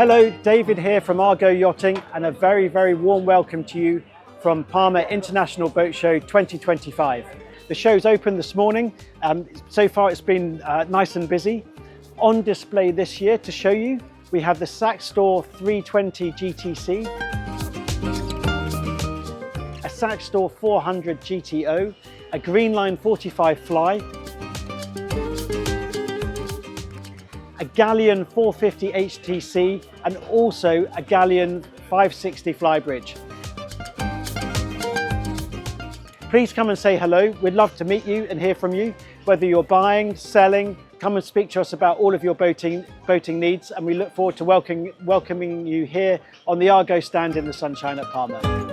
Hello, David here from Argo Yachting, and a very, very warm welcome to you from Palma International Boat Show 2025. The show's open this morning. So far it's been nice and busy. On display this year to show you, we have the Saxdor 320 GTC, a Saxdor 400 GTO, a Greenline 45 Fly, a Galeon 450 HTC, and also a Galeon 560 Flybridge. Please come and say hello. We'd love to meet you and hear from you, whether you're buying, selling. Come and speak to us about all of your boating needs, and we look forward to welcoming you here on the Argo stand in the sunshine at Palma.